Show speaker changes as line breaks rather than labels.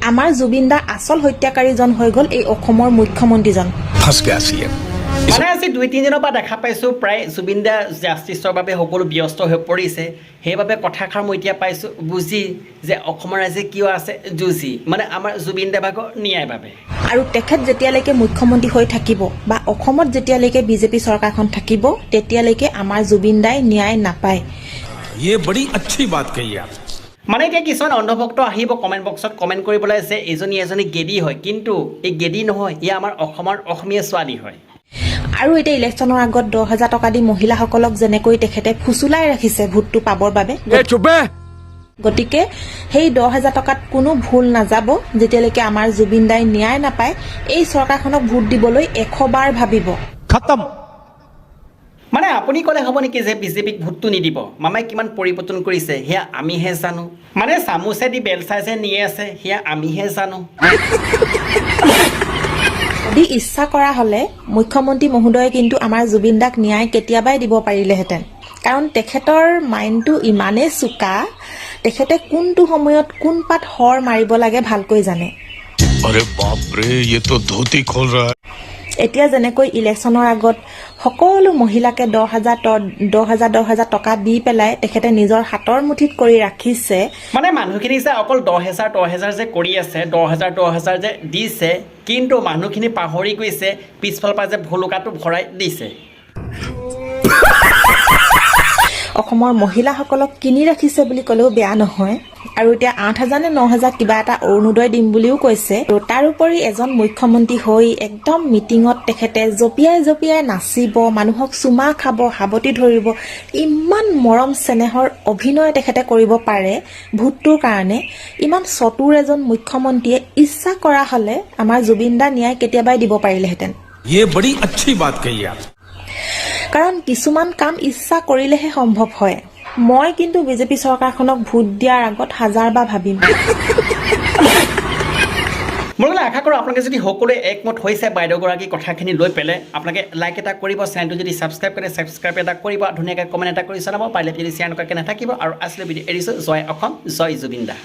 আমাৰ জুবিন দাৰ আচল হত্যাকাৰীজন হৈ গ'ল এই অসমৰ মুখ্যমন্ত্ৰীজন।
মানে আজি 2-3 দিনৰ পৰা দেখা পাইছোঁ প্ৰায় জুবিন দা জাষ্টিছৰ বাবে সকলো ব্যস্ত হৈ পৰিছে। সেইবাবে কথাষাৰ মই এতিয়া পাইছোঁ বুজি যে অসমৰ ৰাইজে কিয় আছে যুঁজি, মানে আমাৰ জুবিন দা ভাগৰ ন্যায়ৰ বাবে।
আৰু তেখেত যেতিয়ালৈকে মুখ্যমন্ত্ৰী হৈ থাকিব বা অসমত যেতিয়ালৈকে বিজেপি চৰকাৰখন থাকিব তেতিয়ালৈকে আমাৰ জুবিন দাই ন্যায় নাপায়।
মানে এতিয়া কিছুমান অন্ধভক্ত আহিব কমেণ্ট বক্সত কমেণ্ট কৰিবলৈ যে এজনী গেদি হয়, কিন্তু এই গেদি নহয়, ই আমাৰ অসমৰ অসমীয়া ছোৱালী হয়।
আৰু এতিয়া ইলেকশ্যনৰ আগত 10,000 টকা দি মহিলাসকলক যেনেকৈ তেখেতে ফুচুলাই ৰাখিছে ভোটটো পাবৰ বাবে, গতিকে সেই 10,000 টকাত কোনো ভুল নাযাব যেতিয়ালৈকে আমাৰ জুবিন দাই ন্যায় নাপায়। এই চৰকাৰখনক ভোট দিবলৈ 100 বাৰ ভাবিব।
মানে আপুনি ক'লে হ'ব নেকি যে বিজেপিক ভোটটো নিদিব? মামাই কিমান পৰিৱৰ্তন কৰিছে সেয়া আমিহে জানো। মানে চামুচেদি বেলচাই যে নিয়ে আছে সেয়া আমিহে জানো।
যদি ইচ্ছা কৰা হ'লে মুখ্যমন্ত্ৰী মহোদয়ে কিন্তু আমাৰ জুবিন দাক ন্যায় কেতিয়াবাই দিব পাৰিলেহেঁতেন, কাৰণ তেখেতৰ মাইণ্ডটো ইমানেই চোকা, তেখেতে কোনটো সময়ত কোন পাত হৰ মাৰিব লাগে ভালকৈ জানে। এতিয়া যেনেকৈ ইলেকশ্যনৰ আগত সকলো মহিলাকে 10,000 টকা দি পেলাই তেখেতে নিজৰ হাতৰ মুঠিত কৰি ৰাখিছে।
মানে মানুহখিনি যে অকল 10,000 যে কৰি আছে, 10,000 যে দিছে, কিন্তু মানুহখিনি পাহৰি গৈছে পিছফালৰ পৰা যে ভুলুকাটো ভৰাই দিছে।
অসমৰ মহিলাসকলক কিনি ৰাখিছে বুলি ক'লেও বেয়া নহয়। আৰু এতিয়া 8,000 নে 9,000 কিবা এটা অৰুণোদয় দিম বুলিও কৈছে। তাৰোপৰি এজন মুখ্যমন্ত্ৰী হৈ একদম মিটিঙত তেখেতে জঁপিয়াই নাচিব, মানুহক চুমা খাব, সাৱটি ধৰিব, ইমান মৰম চেনেহৰ অভিনয় তেখেতে কৰিব পাৰে ভোটটোৰ কাৰণে। ইমান চতুৰ এজন মুখ্যমন্ত্ৰীয়ে ইচ্ছা কৰা হ'লে আমাৰ জুবিন দা ন্যায় কেতিয়াবাই দিব পাৰিলেহেঁতেন। কাৰণ কিছুমান কাম ইচ্ছা কৰিলেহে সম্ভৱ হয়। মই কিন্তু বিজেপি চৰকাৰখনক ভোট দিয়াৰ আগত 1000 বাৰ ভাবিম।
মই আশা কৰোঁ আপোনালোকে যদি সকলোৱে একমত হৈছে বাইদেউগৰাকী কথাখিনি লৈ পেলাই আপোনালোকে লাইক এটা কৰিব, চেনেলটো যদি ছাবস্ক্ৰাইব কৰে ছাবস্ক্ৰাইব এটা কৰিব, ধুনীয়াকৈ কমেণ্ট এটা কৰি জনাব, পাৰিলে যদি শ্বেয়াৰ নকৰাকৈ নাথাকিব। আৰু আচলতে ভিডিঅ' এৰিছোঁ। জয় অসম, জয় জুবিন দা।